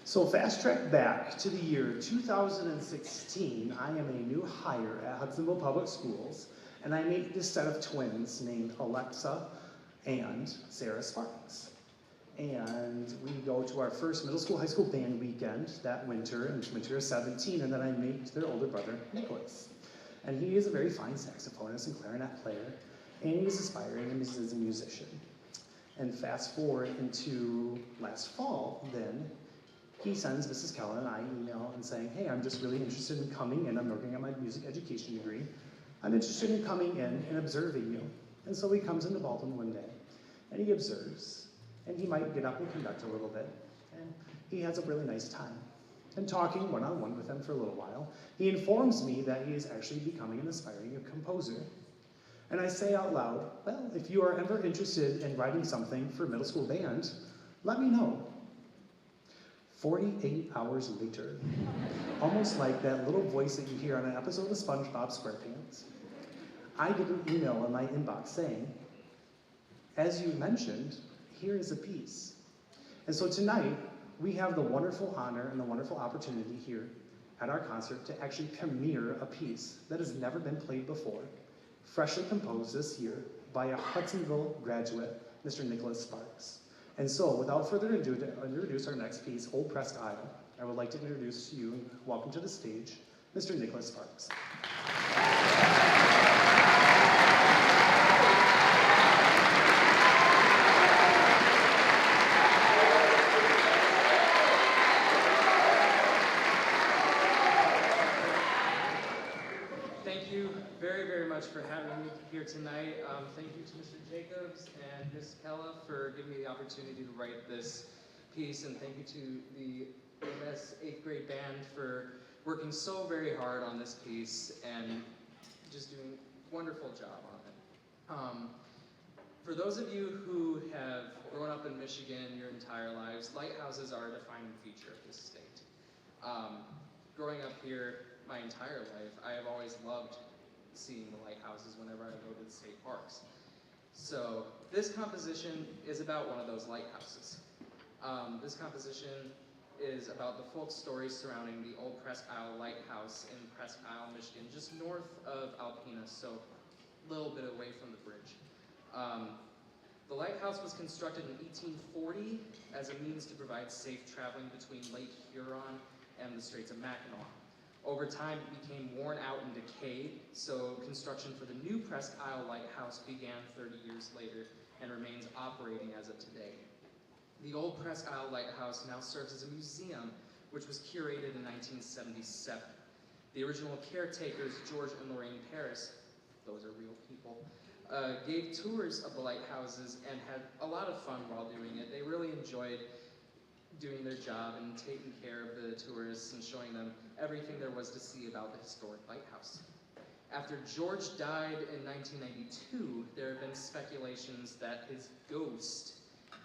So fast track back to the year 2016, I am a new hire at Hudsonville Public Schools, and I meet this set of twins named Alexa and Sarah Sparks. And we go to our first middle school, high school band weekend that winter, in winter of 17, and then I meet their older brother, Nicholas. And he is a very fine saxophonist and clarinet player, and he's aspiring and is a musician. And fast forward into last fall, then, he sends Mrs. Keller and I an email and saying, hey, I'm just really interested in coming in. I'm working on my music education degree. I'm interested in coming in and observing you. And so he comes into Baldwin one day, and he observes, and he might get up and conduct a little bit. And he has a really nice time. And talking one-on-one with him for a little while, he informs me that he is actually becoming an aspiring composer. And I say out loud, well, if you are ever interested in writing something for middle school band, let me know. 48 hours later, almost like that little voice that you hear on an episode of SpongeBob SquarePants, I get an email in my inbox saying, as you mentioned, here is a piece. And so tonight, we have the wonderful honor and the wonderful opportunity here at our concert to actually premiere a piece that has never been played before, freshly composed this year by a Hudsonville graduate, Mr. Nicholas Sparks. And so, without further ado, to introduce our next piece, Old Presque Isle, I would like to introduce to you and welcome to the stage, Mr. Nicholas Sparks. Thank you very, very much for having me here tonight. Thank you to Mr. Jacobs and Ms. Kella for giving me the opportunity to write this piece, and thank you to the AMS 8th grade band for working so very hard on this piece and just doing a wonderful job on it. For those of you who have grown up in Michigan your entire lives, lighthouses are a defining feature of this state. Growing up here my entire life, I have always loved seeing the lighthouses whenever I go to the state parks. So this composition is about one of those lighthouses. This composition is about the folk story surrounding the Old Presque Isle Lighthouse in Presque Isle, Michigan, just north of Alpena, so a little bit away from the bridge. The lighthouse was constructed in 1840 as a means to provide safe traveling between Lake Huron and the Straits of Mackinac. Over time, it became worn out and decayed, so construction for the new Presque Isle Lighthouse began 30 years later and remains operating as of today. The Old Presque Isle Lighthouse now serves as a museum, which was curated in 1977. The original caretakers, George and Lorraine Parris, those are real people, gave tours of the lighthouses and had a lot of fun while doing it. They really enjoyed doing their job and taking care of the tourists and showing them everything there was to see about the historic lighthouse. After George died in 1992, there have been speculations that his ghost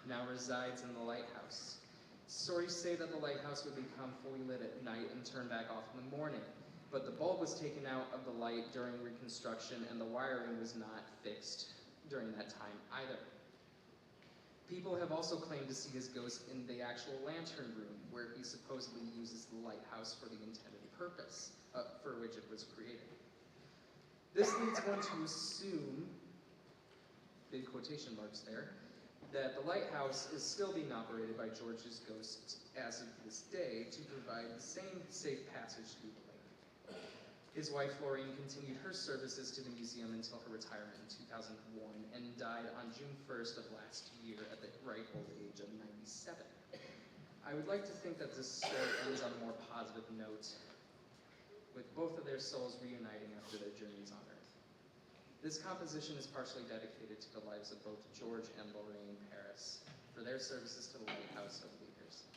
now resides in the lighthouse. Stories say that the lighthouse would become fully lit at night and turn back off in the morning, but the bulb was taken out of the light during reconstruction and the wiring was not fixed during that time either. People have also claimed to see his ghost in the actual lantern room, where he supposedly uses the lighthouse for the intended purpose for which it was created. This leads one to assume, big quotation marks there, that the lighthouse is still being operated by George's ghost as of this day to provide the same safe passage through the lake. His wife, Lorraine, continued her services to the museum until her retirement in 2001 and died on June 1st of last year at the ripe old age of 97. I would like to think that this story ends on a more positive note, with both of their souls reuniting after their journeys on Earth. This composition is partially dedicated to the lives of both George and Lorraine Parris for their services to the lighthouse over the years.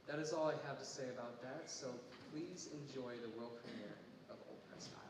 That is all I have to say about that, so please enjoy the world premiere of Old Presque Isle.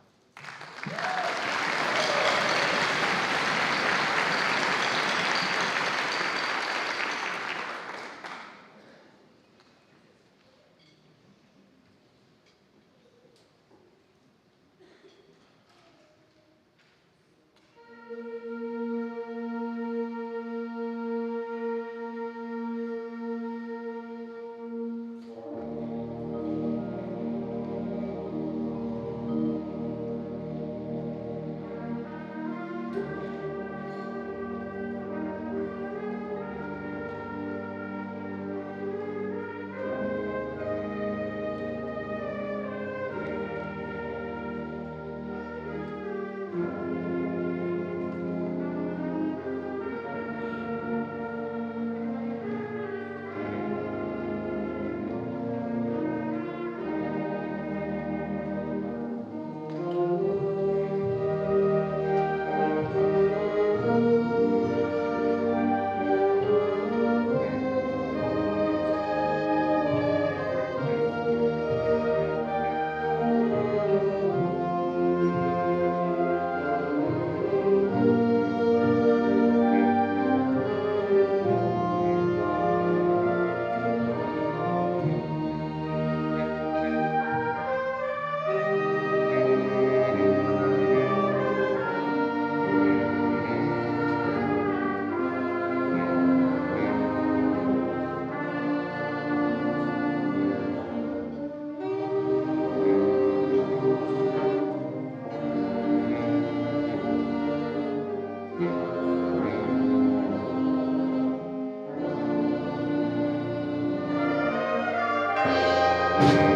Thank you.